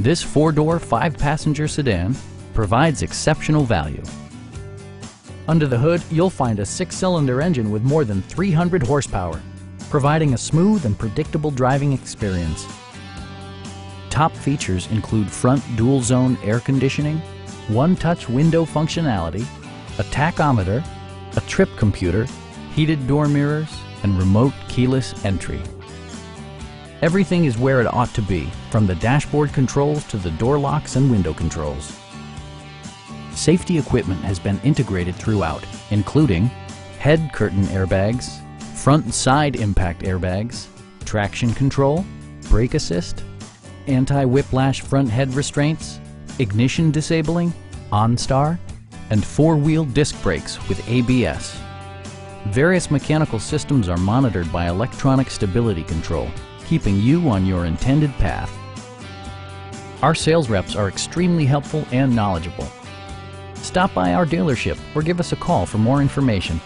This four-door, five-passenger sedan provides exceptional value. Under the hood, you'll find a six-cylinder engine with more than 300 horsepower, providing a smooth and predictable driving experience. Top features include front dual-zone air conditioning, one-touch window functionality, a tachometer, a trip computer, heated door mirrors, and remote keyless entry. Everything is where it ought to be, from the dashboard controls to the door locks and window controls. Safety equipment has been integrated throughout, including head curtain airbags, front and side impact airbags, traction control, brake assist, anti-whiplash front head restraints, ignition disabling, OnStar, and four-wheel disc brakes with ABS. Various mechanical systems are monitored by electronic stability control, keeping you on your intended path. Our sales reps are extremely helpful and knowledgeable. Stop by our dealership or give us a call for more information.